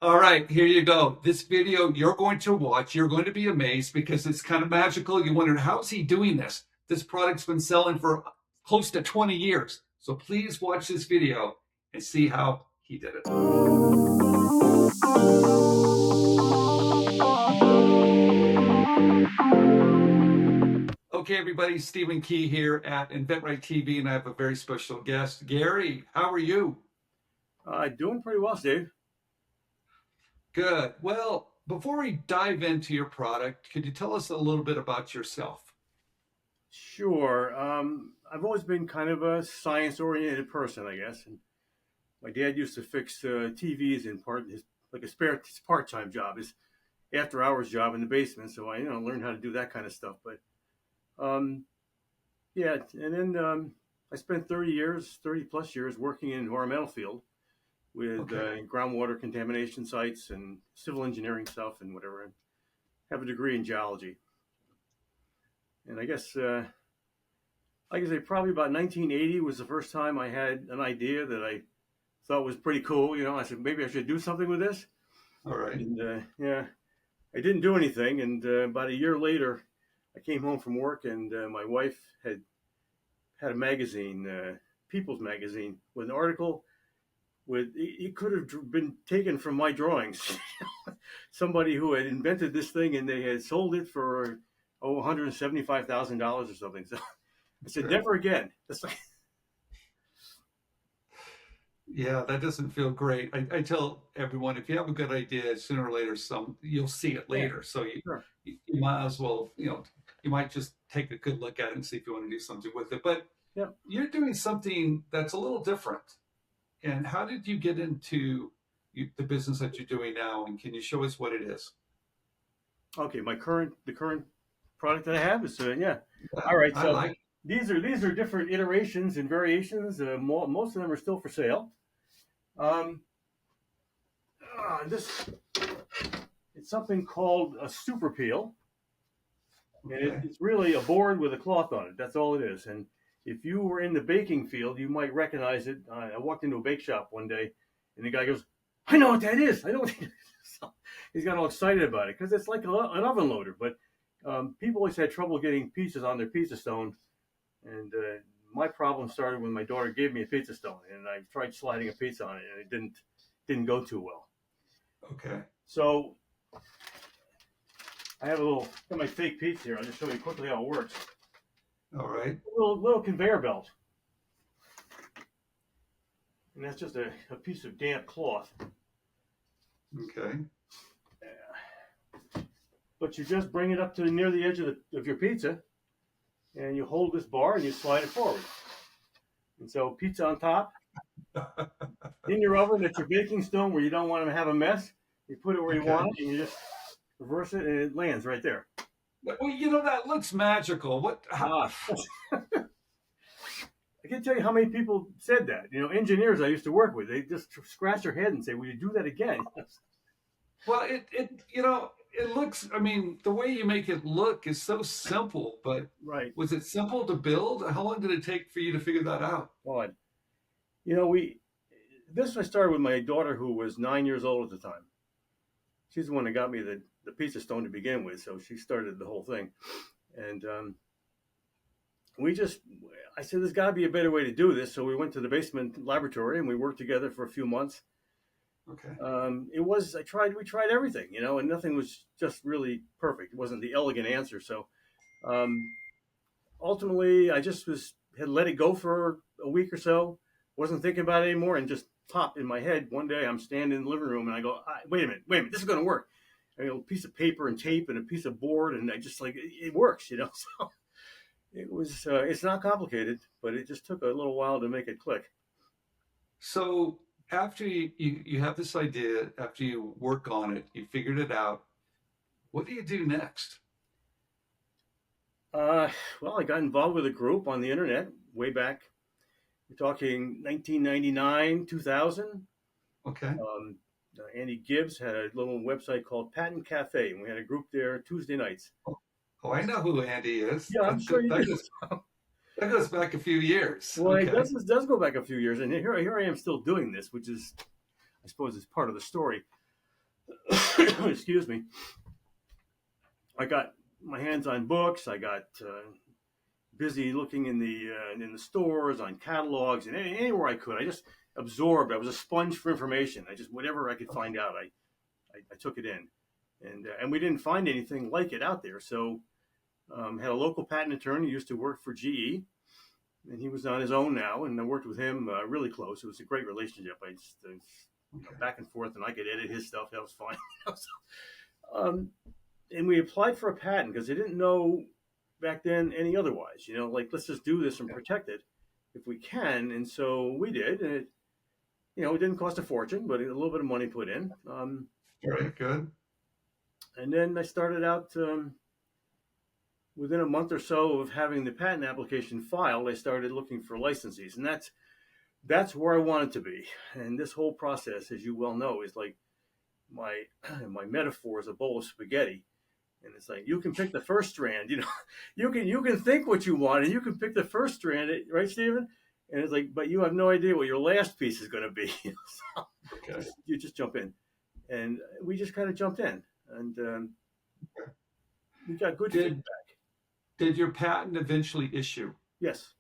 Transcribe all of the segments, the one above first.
All right, here you go. This video you're going to watch, you're going to be amazed because it's kind of magical. You wondered, how's he doing this? This product's been selling for close to 20 years. So please watch this video and see how he did it. Okay, everybody, Stephen Key here at inventRightTV, and I have a very special guest. Gary, how are you? Doing pretty well, Steve. Good. Well, before we dive into your product, could you tell us a little bit about yourself? Sure. I've always been kind of a science-oriented person, I guess. And my dad used to fix TVs in like his part-time job, his after-hours job in the basement. So I, learned how to do that kind of stuff. But um, yeah, and then I spent 30 plus years working in the environmental field with Okay. groundwater contamination sites and civil engineering stuff and whatever. And have a degree in geology. And I guess like I say, probably about 1980 was the first time I had an idea that I thought was pretty cool. I said maybe I should do something with this. All right. And yeah, I didn't do anything. And about a year later, I came home from work, and my wife had a magazine, People's Magazine, with an article with it could have been taken from my drawings. Somebody who had invented this thing, and they had sold it for $175,000 or something. So I said, Sure. never again. Yeah, that doesn't feel great. I tell everyone if you have a good idea, sooner or later, you'll see it Yeah, later. So you, sure. you might as well, you might just take a good look at it and see if you want to do something with it. But Yeah. you're doing something that's a little different. And how did you get into the business that you're doing now? And can you show us what it is? Okay. The current product that I have is yeah. Yeah, All right. I So like. these are different iterations and variations. Most of them are still for sale. Um, this it's something called a super peel, and Okay. it's really a board with a cloth on it. That's all it is. And if you were in the baking field, you might recognize it. I walked into a bake shop one day, and the guy goes, "I know what that is. I know what it is." So he's got all excited about it because it's like an oven loader. But people always had trouble getting pizzas on their pizza stone, and my problem started when my daughter gave me a pizza stone, and I tried sliding a pizza on it, and it didn't go too well. Okay. So I have got my fake pizza here. I'll just show you quickly how it works. All right. Little conveyor belt, and that's just a piece of damp cloth. Okay. But you just bring it up to near the edge of your pizza, and you hold this bar and you slide it forward. And so pizza on top, in your oven at your baking stone where you don't want to have a mess. You put it where you Okay. want it, and you just reverse it, and it lands right there. Well, that looks magical. Ah. I can't tell you how many people said that. Engineers I used to work with, they just scratch their head and say, "Will you do that again?" Well, it looks, I mean, the way you make it look is so simple, but Right. was it simple to build? How long did it take for you to figure that out? Odd. We this I started with my daughter, who was 9 years old at the time. She's the one that got me the pizza stone to begin with, so she started the whole thing. And I said, there's got to be a better way to do this. So we went to the basement laboratory and we worked together for a few months. Okay. We tried everything, and nothing was just really perfect. It wasn't the elegant answer. So um, ultimately, I just had let it go for a week or so, wasn't thinking about it anymore, and just popped in my head. One day I'm standing in the living room and I go, wait a minute, this is going to work. A piece of paper and tape and a piece of board, and I just it works. So it was, it's not complicated, but it just took a little while to make it click. So after you have this idea, after you work on it, you figured it out, what do you do next? Well, I got involved with a group on the internet way back. We're talking 1999, 2000. Okay. Andy Gibbs had a little website called Patent Cafe, and we had a group there Tuesday nights. Oh, I know who Andy is. Yeah, I'm sure you do. That goes back a few years. Well, Okay. it does go back a few years, and here I am still doing this, which is, I suppose, is part of the story. excuse me, I got my hands on books. I got busy looking in the stores, on catalogs, and anywhere I could. I just absorbed. I was a sponge for information. I just whatever I could find out, I took it in, and we didn't find anything like it out there. So had a local patent attorney who used to work for GE, and he was on his own now, and I worked with him really close. It was a great relationship. I just back and forth, and I could edit his stuff. That was fine. um, and we applied for a patent because they didn't know back then any otherwise. Like let's just do this and protect it if we can. And so we did, and it didn't cost a fortune, but a little bit of money put in. Very good. And then I started out. Within a month or so of having the patent application filed, I started looking for licensees, and that's where I wanted to be. And this whole process, as you well know, is like my metaphor is a bowl of spaghetti, and it's like you can pick the first strand. You can think what you want, and you can pick the first strand, right, Stephen? And it's like, but you have no idea what your last piece is going to be. So Okay. you just jump in, and we just kind of jumped in, and we got good feedback. Did your patent eventually issue? Yes.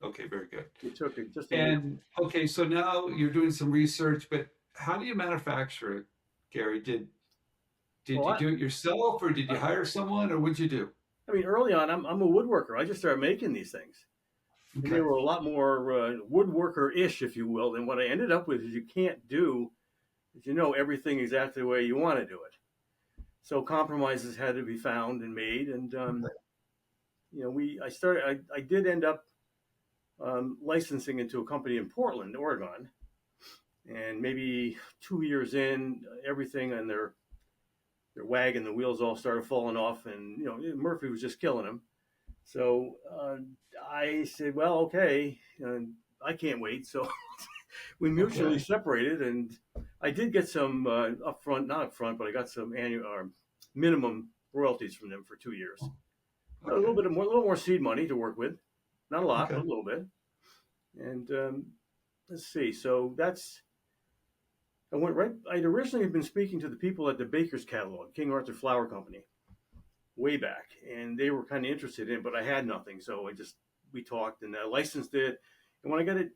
Okay, very good. It took just And okay, so now you're doing some research, but how do you manufacture it, Gary? Did Well, you do it yourself, or did you hire someone, or what'd you do? I mean, early on, I'm a woodworker. I just started making these things. And they Okay. were a lot more woodworker-ish, if you will, than what I ended up with is you can't do, as you know, everything exactly the way you want to do it. So compromises had to be found and made. And, I did end up licensing into a company in Portland, Oregon. And maybe 2 years in, everything on their wagon, the wheels all started falling off, and Murphy was just killing them. So I said, well, okay, I can't wait. So we mutually separated, and I did get some upfront, not upfront, but I got some annual or minimum royalties from them for 2 years. A little bit more, a little more seed money to work with, not a lot, but a little bit. And let's see, so I went right. I'd originally been speaking to the people at the Baker's catalog, King Arthur Flour Company, way back, and they were kind of interested in it, but I had nothing, so we talked, and I licensed it. And when I got it,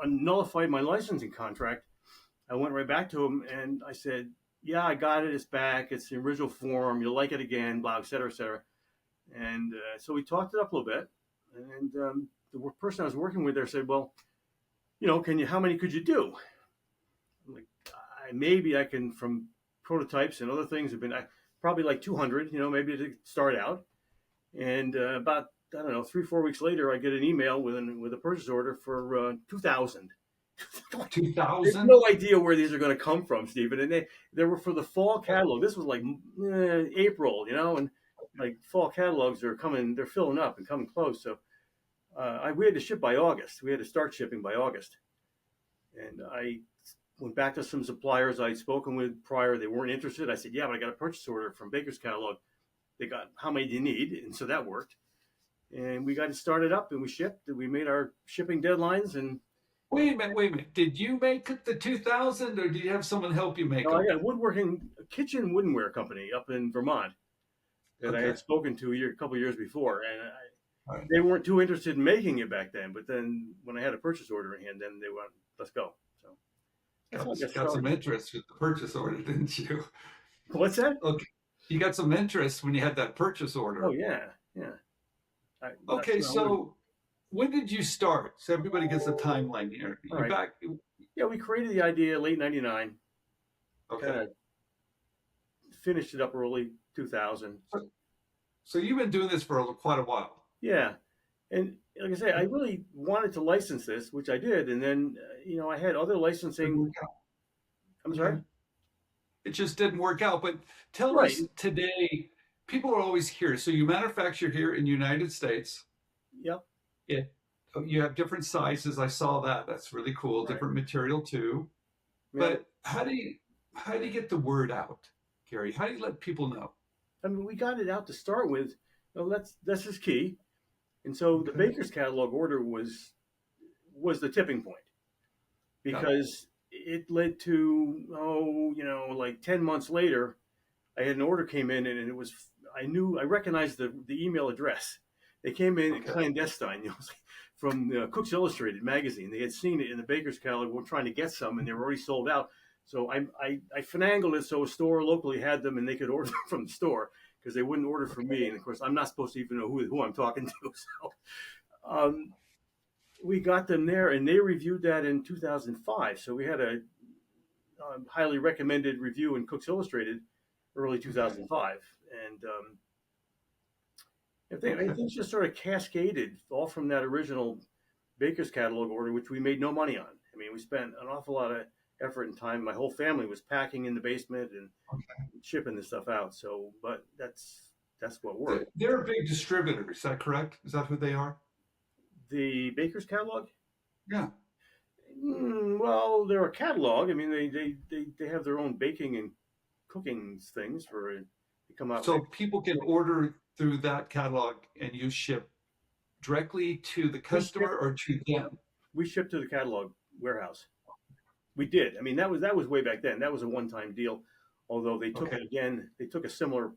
nullified my licensing contract, I went right back to him and I said, "Yeah, I got it. It's back. It's the original form. You'll like it again." Blah, et cetera, et cetera. And so we talked it up a little bit, and the person I was working with there said, "Well, how many could you do?" I'm like, maybe I can, from prototypes and other things have been probably like 200, maybe to start out. And about, I don't know, 3-4 weeks later, I get an email with a purchase order for 2,000. 2,000? There's no idea where these are going to come from, Stephen. And they were for the fall catalog. This was like April, and like fall catalogs are coming, they're filling up and coming close. So we had to ship by August. We had to start shipping by August. And I went back to some suppliers I'd spoken with prior. They weren't interested. I said, "Yeah, but I got a purchase order from Baker's catalog." They got, "How many do you need?" And so that worked. And we got it started up, and we shipped. And we made our shipping deadlines. And Wait a minute. Did you make it the 2,000, or did you have someone help you make I them? got a kitchen woodenware company up in Vermont that I had spoken to a couple of years before. And they weren't too interested in making it back then. But then when I had a purchase order in hand, then they went, "Let's go." So Got some interest with the purchase order, didn't you? What's that? Okay. You got some interest when you had that purchase order. Oh, yeah. Okay, so when did you start? So everybody gets a timeline here. All right. Back. Yeah, we created the idea late 99. Okay. Finished it up early 2000. So you've been doing this for quite a while. Yeah. And like I say, I really wanted to license this, which I did. And then, I had other licensing. I'm sorry? It just didn't work out. But tell us today, people are always curious. So you manufacture here in the United States. Yep. You have different sizes. I saw that. That's really cool. Right. Different material too. Yeah. But how do you get the word out, Gary? How do you let people know? I mean, we got it out to start with. That's is key. And so the Baker's catalog order was the tipping point, because it led to like 10 months later, I had an order came in, and it was, I recognized the email address. They came in Okay. clandestine, from Cook's Illustrated magazine. They had seen it in the baker's catalog. We're trying to get some, and they were already sold out. So I finagled it so a store locally had them, and they could order them from the store because they wouldn't order from me. And of course, I'm not supposed to even know who I'm talking to. So we got them there, and they reviewed that in 2005. So we had a highly recommended review in Cook's Illustrated early 2005, and things just sort of cascaded all from that original baker's catalog order, which we made no money on. I mean, we spent an awful lot of effort and time. My whole family was packing in the basement and shipping this stuff out. So, but that's what worked. They're a big distributor. Is that correct? Is that who they are? The baker's catalog? Yeah. Well, they're a catalog. I mean, they have their own baking and cooking things they come out. So people can order through that catalog, and you ship directly to the customer or to them? We shipped to the catalog warehouse. We did. I mean, that was way back then. That was a one-time deal. Although they took it again, they took a similar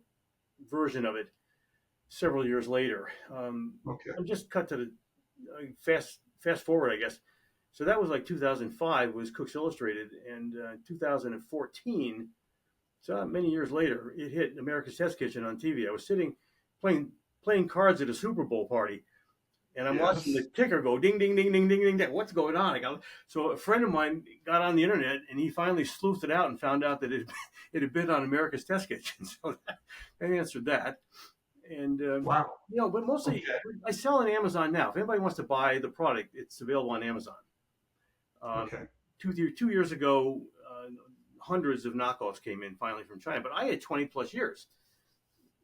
version of it several years later. I'm just cut to the fast forward, I guess. So that was like 2005 was Cook's Illustrated, and 2014. So many years later, it hit America's Test Kitchen on TV. I was sitting playing cards at a Super Bowl party, and I'm watching the ticker go ding, ding, ding, ding, ding, ding, ding. What's going on? So a friend of mine got on the internet, and he finally sleuthed it out and found out that it had been on America's Test Kitchen. So that answered that. And wow, but mostly I sell on Amazon now. If anybody wants to buy the product, it's available on Amazon. 2 years ago, hundreds of knockoffs came in finally from China, but I had 20 plus years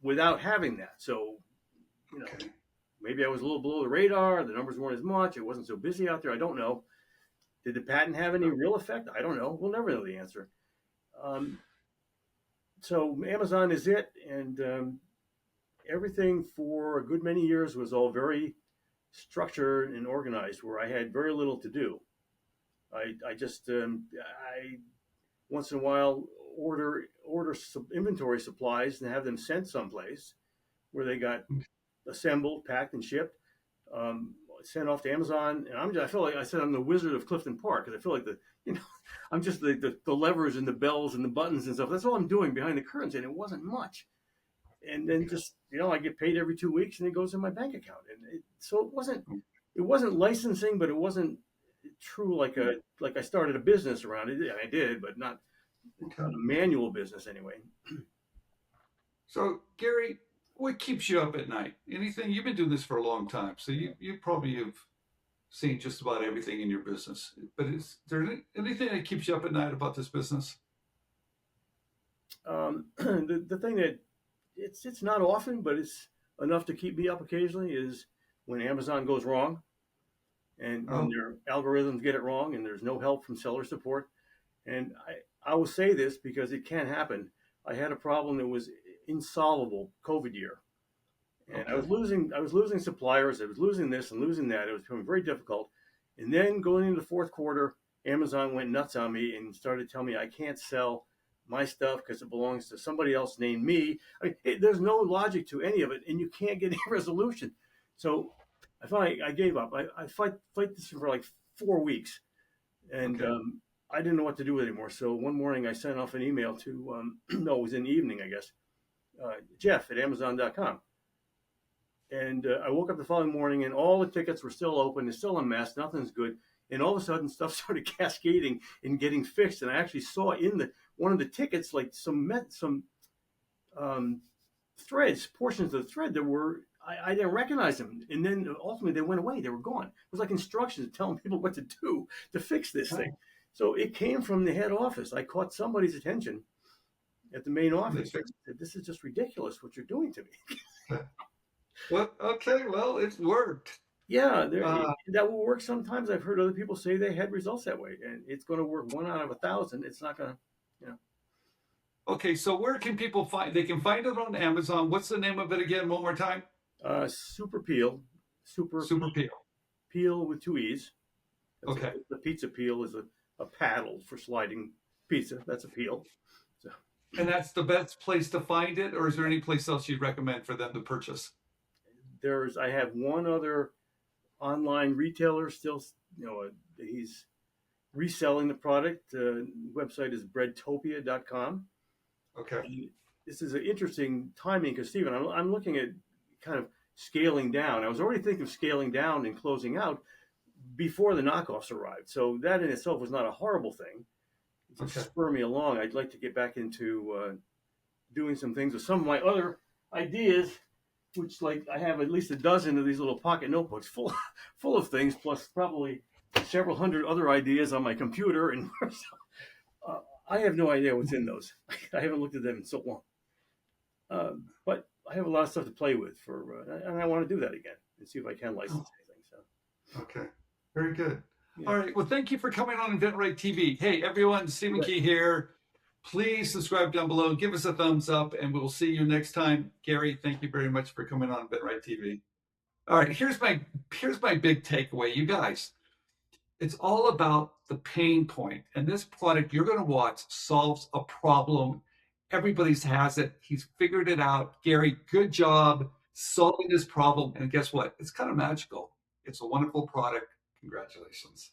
without having that. So, maybe I was a little below the radar. The numbers weren't as much. It wasn't so busy out there. I don't know. Did the patent have any real effect? I don't know. We'll never know the answer. So Amazon is it, and everything for a good many years was all very structured and organized, where I had very little to do. I just I once in a while order some inventory supplies and have them sent someplace where they got assembled, packed, and shipped, sent off to Amazon. And I feel like I said I'm the Wizard of Clifton Park, because I feel like I'm just the levers and the bells and the buttons and stuff. That's all I'm doing behind the curtains, and it wasn't much. And then just I get paid every 2 weeks, and it goes in my bank account. And so it wasn't licensing, but it wasn't true like I started a business around it. I did, but not a manual business anyway. So Gary, what keeps you up at night? Anything? You've been doing this for a long time, so you probably have seen just about everything in your business. But is there anything that keeps you up at night about this business? The thing that it's not often, but it's enough to keep me up occasionally, is when Amazon goes wrong, and when their algorithms get it wrong, and there's no help from seller support. And I will say this because it can happen. I had a problem that was insolvable COVID year, and I was losing suppliers. I was losing this and losing that. It was becoming very difficult. And then going into the fourth quarter, Amazon went nuts on me and started telling me I can't sell my stuff because it belongs to somebody else named me. I mean, there's no logic to any of it, and you can't get any resolution. So I finally gave up. I fight this for like 4 weeks, and I didn't know what to do anymore. So one morning I sent off an email to no, it was in the evening, I guess, Jeff at Amazon.com. And I woke up the following morning, and all the tickets were still open. It's still a mess. Nothing's good. And all of a sudden, stuff started cascading and getting fixed. And I actually saw in one of the tickets like some threads, portions of the thread that were I didn't recognize them. And then ultimately they went away. They were gone. It was like instructions telling people what to do to fix this thing. So it came from the head office. I caught somebody's attention at the main office. I said, "This is just ridiculous what you're doing to me." Well, it's worked. Yeah, that will work sometimes. I've heard other people say they had results that way, and it's going to work 1 out of 1,000. It's not going to, Okay, so where can people find? They can find it on Amazon. What's the name of it again? One more time. Super Peel. Super Peel. Peel with 2 E's. The Okay. pizza peel is a paddle for sliding pizza. That's a peel. So And that's the best place to find it, or is there any place else you'd recommend for them to purchase? I have one other online retailer still. He's reselling the product. Website is breadtopia.com. Okay. And this is an interesting timing because Stephen, I'm looking at kind of scaling down. I was already thinking of scaling down and closing out before the knockoffs arrived. So that in itself was not a horrible thing. It just Okay. spur me along. I'd like to get back into doing some things with some of my other ideas, which like I have at least a dozen of these little pocket notebooks full full of things, plus probably several hundred other ideas on my computer. And I have no idea what's in those. I haven't looked at them in so long. But I have a lot of stuff to play with and I want to do that again and see if I can license anything. So Okay. Very good. yeah, All right. Well, thank you for coming on InventRightTV. Hey, everyone, Stephen right. Key here. Please subscribe down below, give us a thumbs up, and we'll see you next time. Gary, thank you very much for coming on InventRightTV. All right, here's my big takeaway, you guys. It's all about the pain point, and this product you're going to watch solves a problem. Everybody's has it. He's figured it out. Gary, good job solving this problem. And guess what? It's kind of magical. It's a wonderful product. Congratulations.